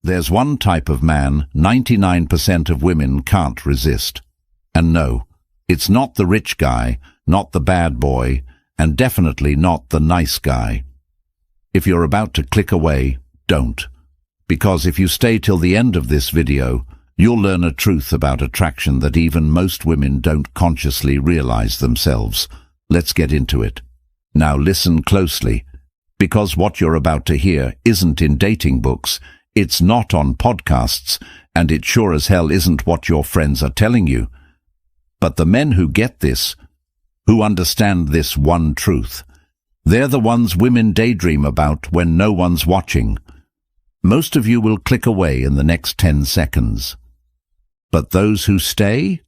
There's one type of man 99% of women can't resist. And no, it's not the rich guy, not the bad boy, and definitely not the nice guy. If you're about to click away, don't. Because if you stay till the end of this video, you'll learn a truth about attraction that even most women don't consciously realize themselves. Let's get into it. Now listen closely, because what you're about to hear isn't in dating books, it's not on podcasts, and it sure as hell isn't what your friends are telling you. But the men who get this, who understand this one truth, they're the ones women daydream about when no one's watching. Most of you will click away in the next 10 seconds. But those who stay?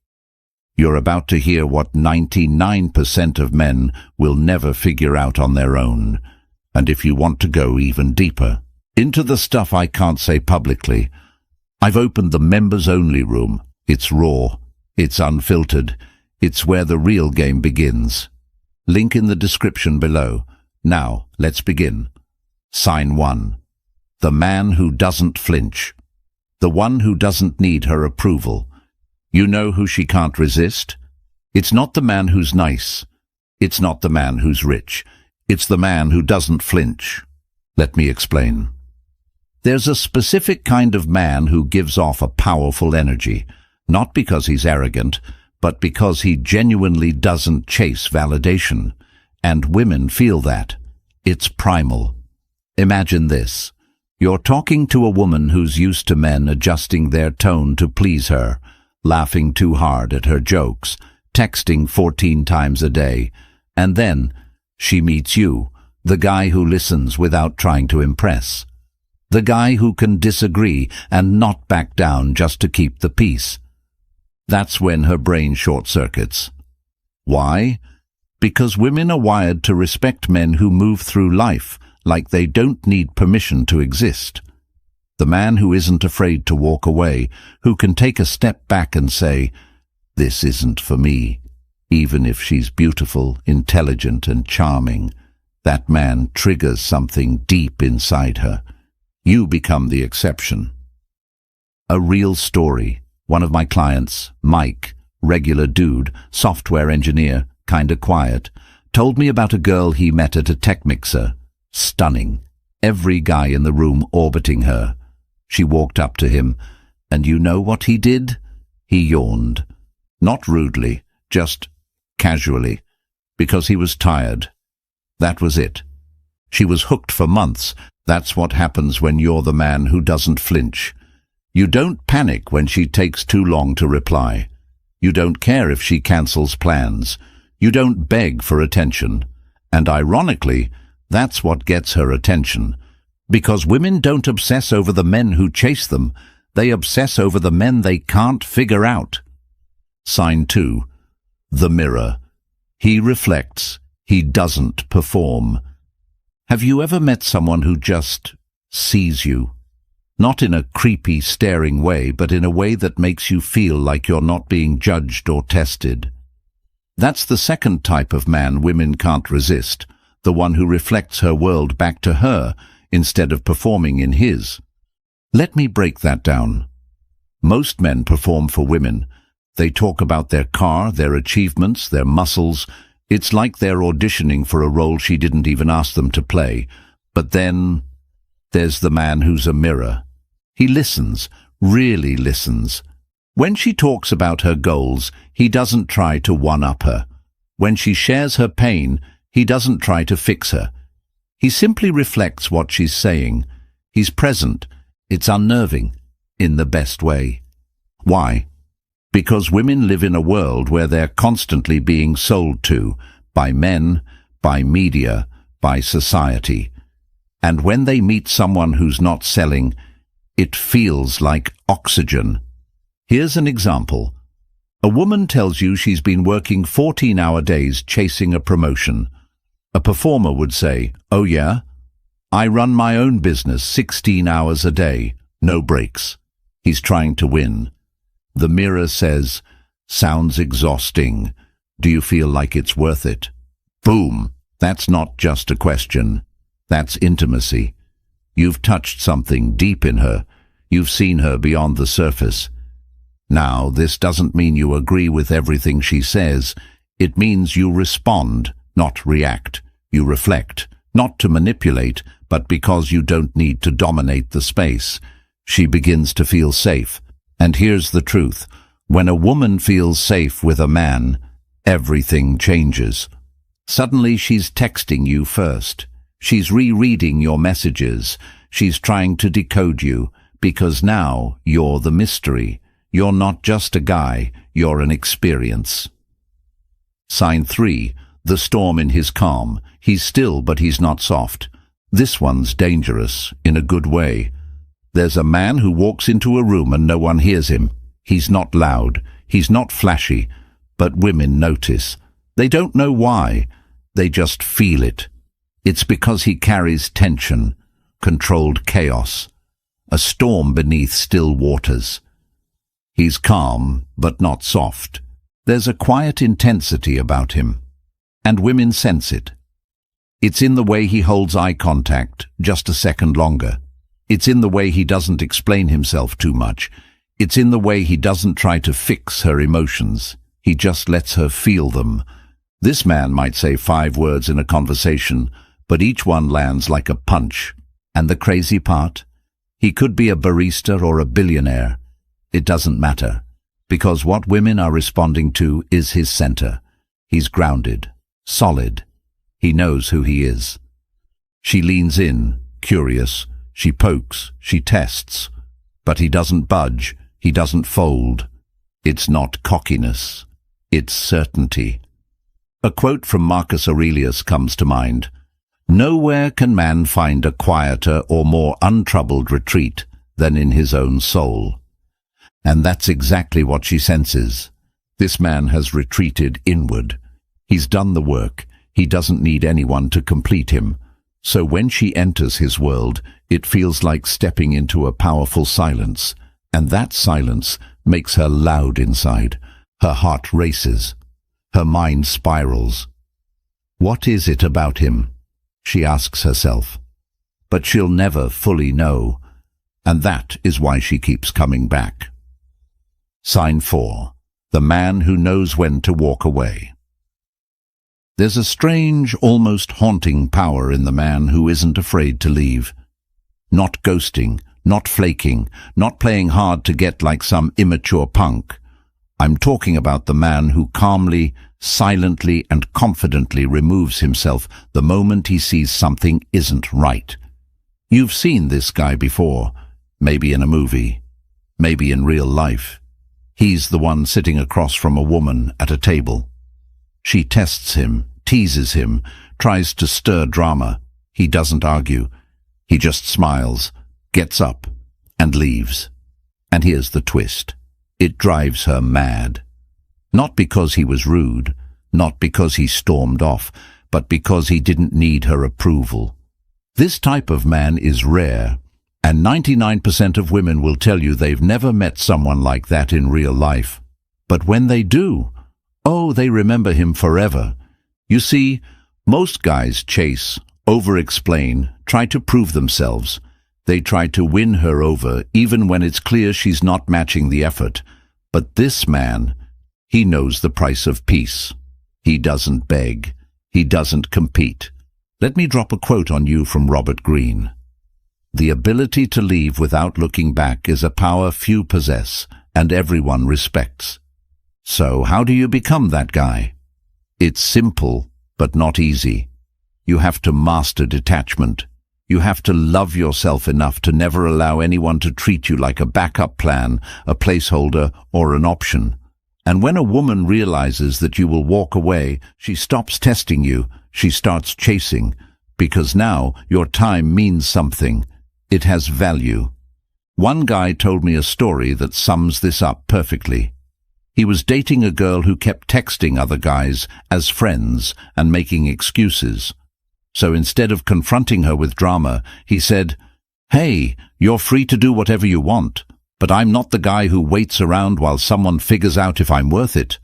You're about to hear what 99% of men will never figure out on their own. And if you want to go even deeper, into the stuff I can't say publicly, I've opened the members-only room. It's raw. It's unfiltered. It's where the real game begins. Link in the description below. Now, let's begin. Sign 1. The man who doesn't flinch. The one who doesn't need her approval. You know who she can't resist? It's not the man who's nice. It's not the man who's rich. It's the man who doesn't flinch. Let me explain. There's a specific kind of man who gives off a powerful energy, not because he's arrogant, but because he genuinely doesn't chase validation. And women feel that. It's primal. Imagine this. You're talking to a woman who's used to men adjusting their tone to please her, laughing too hard at her jokes, texting 14 times a day, and then she meets you, the guy who listens without trying to impress, the guy who can disagree and not back down just to keep the peace. That's when her brain short-circuits. Why? Because women are wired to respect men who move through life like they don't need permission to exist. The man who isn't afraid to walk away, who can take a step back and say, "This isn't for me," even if she's beautiful, intelligent, and charming. That man triggers something deep inside her. You become the exception. A real story. One of my clients, Mike, regular dude, software engineer, kinda quiet, told me about a girl he met at a tech mixer. Stunning. Every guy in the room orbiting her. She walked up to him, and you know what he did? He yawned. Not rudely, just casually, because he was tired. That was it. She was hooked for months. That's what happens when you're the man who doesn't flinch. You don't panic when she takes too long to reply. You don't care if she cancels plans. You don't beg for attention. And ironically, that's what gets her attention. Because women don't obsess over the men who chase them. They obsess over the men they can't figure out. Sign 2. The mirror. He reflects. He doesn't perform. Have you ever met someone who just sees you? Not in a creepy, staring way, but in a way that makes you feel like you're not being judged or tested. That's the second type of man women can't resist. The one who reflects her world back to her instead of performing in his. Let me break that down. Most men perform for women. They talk about their car, their achievements, their muscles. It's like they're auditioning for a role she didn't even ask them to play. But then there's the man who's a mirror. He listens, really listens. When she talks about her goals, he doesn't try to one-up her. When she shares her pain, he doesn't try to fix her. He simply reflects what she's saying. He's present. It's unnerving, in the best way. Why? Because women live in a world where they're constantly being sold to, by men, by media, by society. And when they meet someone who's not selling, it feels like oxygen. Here's an example. A woman tells you she's been working 14-hour days chasing a promotion. A performer would say, "Oh yeah? I run my own business 16 hours a day, no breaks." He's trying to win. The mirror says, "Sounds exhausting. Do you feel like it's worth it?" Boom! That's not just a question. That's intimacy. You've touched something deep in her. You've seen her beyond the surface. Now, this doesn't mean you agree with everything she says. It means you respond, not react. You reflect, not to manipulate, but because you don't need to dominate the space. She begins to feel safe. And here's the truth. When a woman feels safe with a man, everything changes. Suddenly she's texting you first. She's rereading your messages. She's trying to decode you, because now you're the mystery. You're not just a guy, you're an experience. Sign 3. The storm in his calm. He's still, but he's not soft. This one's dangerous, in a good way. There's a man who walks into a room and no one hears him. He's not loud. He's not flashy. But women notice. They don't know why. They just feel it. It's because he carries tension, controlled chaos, a storm beneath still waters. He's calm, but not soft. There's a quiet intensity about him. And women sense it. It's in the way he holds eye contact just a second longer. It's in the way he doesn't explain himself too much. It's in the way he doesn't try to fix her emotions. He just lets her feel them. This man might say 5 words in a conversation, but each one lands like a punch. And the crazy part? He could be a barista or a billionaire. It doesn't matter, because what women are responding to is his center. He's grounded, solid. He knows who he is. She leans in, curious. She pokes, she tests. But he doesn't budge, he doesn't fold. It's not cockiness, it's certainty. A quote from Marcus Aurelius comes to mind. Nowhere can man find a quieter or more untroubled retreat than in his own soul. And that's exactly what she senses. This man has retreated inward. He's done the work. He doesn't need anyone to complete him. So when she enters his world, it feels like stepping into a powerful silence. And that silence makes her loud inside. Her heart races. Her mind spirals. What is it about him? She asks herself. But she'll never fully know. And that is why she keeps coming back. Sign 4. The man who knows when to walk away. There's a strange, almost haunting power in the man who isn't afraid to leave. Not ghosting, not flaking, not playing hard to get like some immature punk. I'm talking about the man who calmly, silently and confidently removes himself the moment he sees something isn't right. You've seen this guy before, maybe in a movie, maybe in real life. He's the one sitting across from a woman at a table. She tests him, teases him, tries to stir drama. He doesn't argue. He just smiles, gets up, and leaves. And here's the twist. It drives her mad. Not because he was rude, not because he stormed off, but because he didn't need her approval. This type of man is rare, and 99% of women will tell you they've never met someone like that in real life. But when they do, oh, they remember him forever. You see, most guys chase, over-explain, try to prove themselves. They try to win her over even when it's clear she's not matching the effort. But this man, he knows the price of peace. He doesn't beg. He doesn't compete. Let me drop a quote on you from Robert Greene. The ability to leave without looking back is a power few possess and everyone respects. So how do you become that guy? It's simple, but not easy. You have to master detachment. You have to love yourself enough to never allow anyone to treat you like a backup plan, a placeholder, or an option. And when a woman realizes that you will walk away, she stops testing you. She starts chasing, because now your time means something. It has value. One guy told me a story that sums this up perfectly. He was dating a girl who kept texting other guys as friends and making excuses. So instead of confronting her with drama, he said, "Hey, you're free to do whatever you want, but I'm not the guy who waits around while someone figures out if I'm worth it."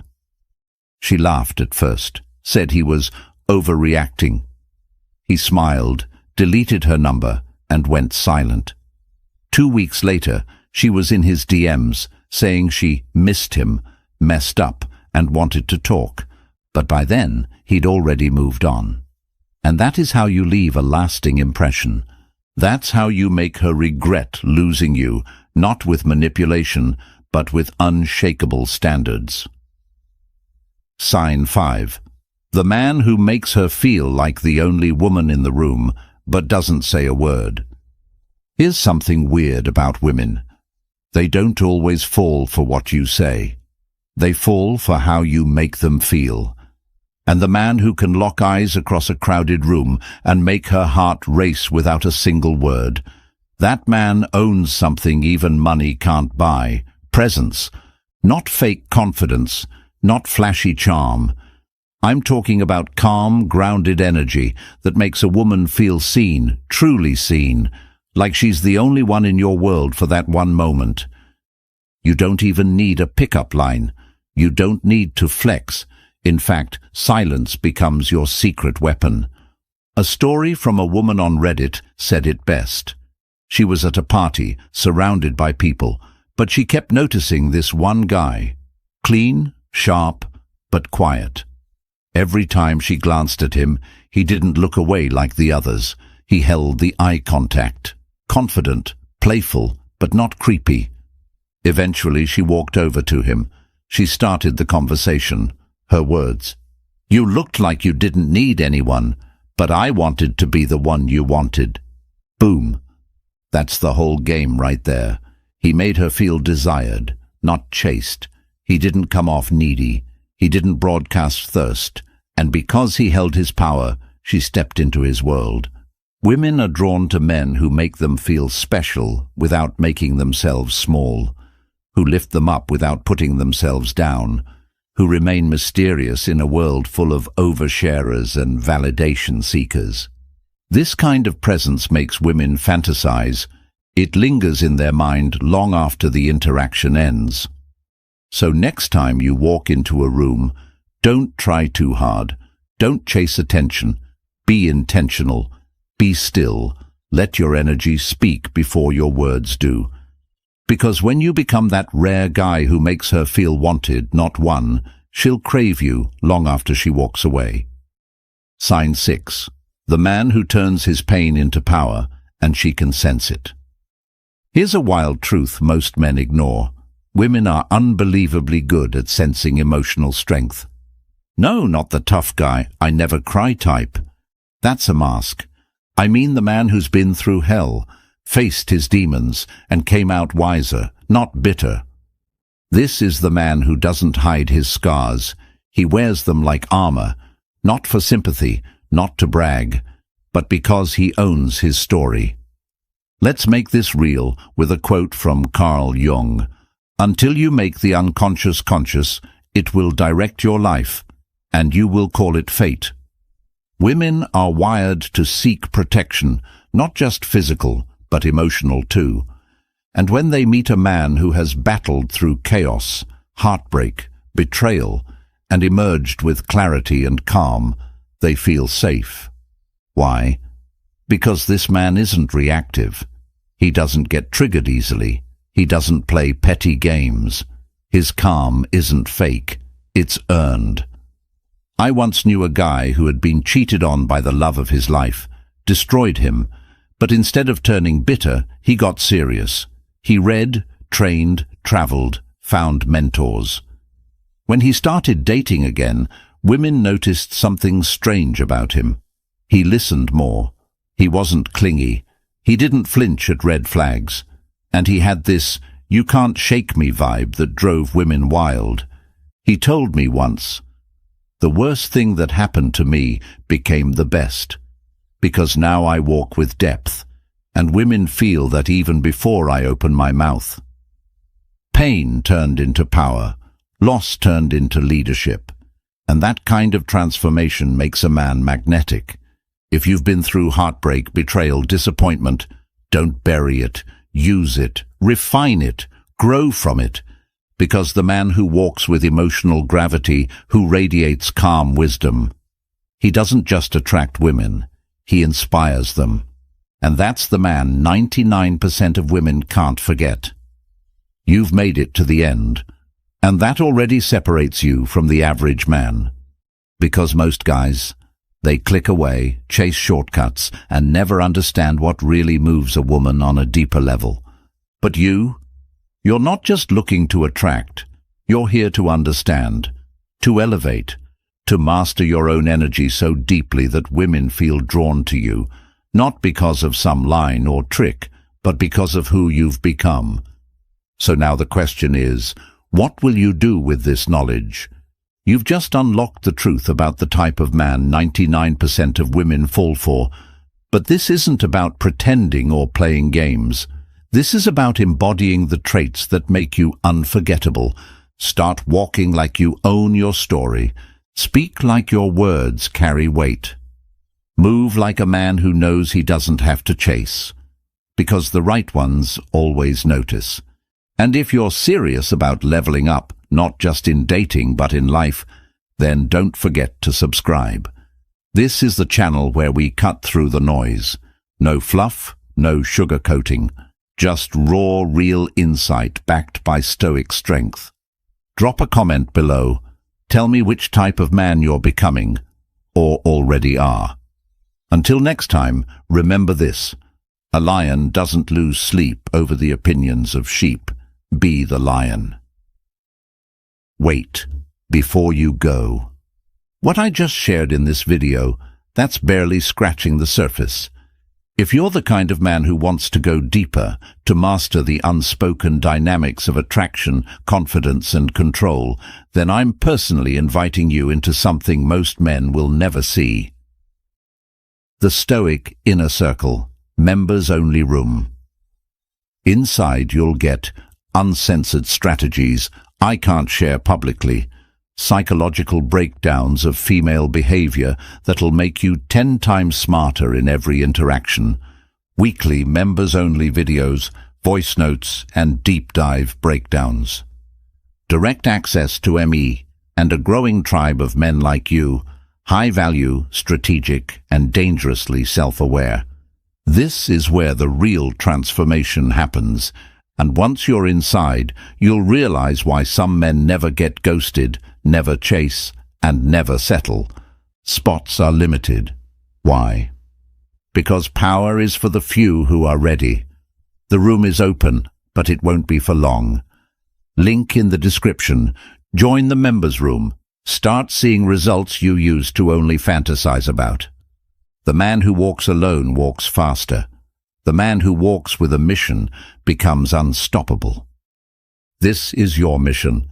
She laughed at first, said he was overreacting. He smiled, deleted her number, and went silent. 2 weeks later, she was in his DMs, saying she missed him, messed up, and wanted to talk. But by then, he'd already moved on. And that is how you leave a lasting impression. That's how you make her regret losing you, not with manipulation, but with unshakable standards. Sign 5. The man who makes her feel like the only woman in the room, but doesn't say a word. Here's something weird about women. They don't always fall for what you say. They fall for how you make them feel. And the man who can lock eyes across a crowded room and make her heart race without a single word, that man owns something even money can't buy. Presence. Not fake confidence, not flashy charm. I'm talking about calm, grounded energy that makes a woman feel seen, truly seen, like she's the only one in your world for that one moment. You don't even need a pickup line. You don't need to flex. In fact, silence becomes your secret weapon. A story from a woman on Reddit said it best. She was at a party, surrounded by people, but she kept noticing this one guy. Clean, sharp, but quiet. Every time she glanced at him, he didn't look away like the others. He held the eye contact. Confident, playful, but not creepy. Eventually she walked over to him. She started the conversation. Her words, "You looked like you didn't need anyone, but I wanted to be the one you wanted." Boom. That's the whole game right there. He made her feel desired, not chased. He didn't come off needy. He didn't broadcast thirst. And because he held his power, she stepped into his world. Women are drawn to men who make them feel special without making themselves small, who lift them up without putting themselves down, who remain mysterious in a world full of oversharers and validation seekers. This kind of presence makes women fantasize. It lingers in their mind long after the interaction ends. So next time you walk into a room, don't try too hard. Don't chase attention. Be intentional. Be still. Let your energy speak before your words do. Because when you become that rare guy who makes her feel wanted, not won, she'll crave you long after she walks away. Sign 6. The man who turns his pain into power, and she can sense it. Here's a wild truth most men ignore. Women are unbelievably good at sensing emotional strength. No, not the tough guy, I never cry type. That's a mask. I mean the man who's been through hell, faced his demons, and came out wiser, not bitter. This is the man who doesn't hide his scars. He wears them like armor, not for sympathy, not to brag, but because he owns his story. Let's make this real with a quote from Carl Jung. "Until you make the unconscious conscious, it will direct your life, and you will call it fate." Women are wired to seek protection, not just physical, but emotional too. And when they meet a man who has battled through chaos, heartbreak, betrayal, and emerged with clarity and calm, they feel safe. Why? Because this man isn't reactive. He doesn't get triggered easily. He doesn't play petty games. His calm isn't fake. It's earned. I once knew a guy who had been cheated on by the love of his life, destroyed him, but instead of turning bitter, he got serious. He read, trained, traveled, found mentors. When he started dating again, women noticed something strange about him. He listened more. He wasn't clingy. He didn't flinch at red flags. And he had this "you can't shake me" vibe that drove women wild. He told me once, "The worst thing that happened to me became the best, because now I walk with depth, and women feel that even before I open my mouth." Pain turned into power, loss turned into leadership, and that kind of transformation makes a man magnetic. If you've been through heartbreak, betrayal, disappointment, don't bury it. Use it, refine it, grow from it, because the man who walks with emotional gravity, who radiates calm wisdom, he doesn't just attract women, he inspires them. And that's the man 99% of women can't forget. You've made it to the end, and that already separates you from the average man. Because most guys, they click away, chase shortcuts, and never understand what really moves a woman on a deeper level. But you're not just looking to attract, you're here to understand, to elevate, to master your own energy so deeply that women feel drawn to you, not because of some line or trick, but because of who you've become. So now the question is, what will you do with this knowledge? You've just unlocked the truth about the type of man 99% of women fall for. But this isn't about pretending or playing games. This is about embodying the traits that make you unforgettable. Start walking like you own your story. Speak like your words carry weight. Move like a man who knows he doesn't have to chase. Because the right ones always notice. And if you're serious about leveling up, not just in dating but in life, then don't forget to subscribe. This is the channel where we cut through the noise. No fluff, no sugarcoating, just raw, real insight backed by Stoic strength. Drop a comment below. Tell me which type of man you're becoming, or already are. Until next time, remember this. A lion doesn't lose sleep over the opinions of sheep. Be the lion. Wait before you go. What I just shared in this video, that's barely scratching the surface. If you're the kind of man who wants to go deeper, to master the unspoken dynamics of attraction, confidence and control, then I'm personally inviting you into something most men will never see. The Stoic Inner Circle, members-only room. Inside you'll get uncensored strategies I can't share publicly, psychological breakdowns of female behavior that'll make you 10 times smarter in every interaction, weekly members-only videos, voice notes, and deep-dive breakdowns. Direct access to ME and a growing tribe of men like you, high-value, strategic, and dangerously self-aware. This is where the real transformation happens. And once you're inside, you'll realize why some men never get ghosted, never chase, and never settle. Spots are limited. Why? Because power is for the few who are ready. The room is open, but it won't be for long. Link in the description. Join the members' room. Start seeing results you used to only fantasize about. The man who walks alone walks faster. The man who walks with a mission becomes unstoppable. This is your mission,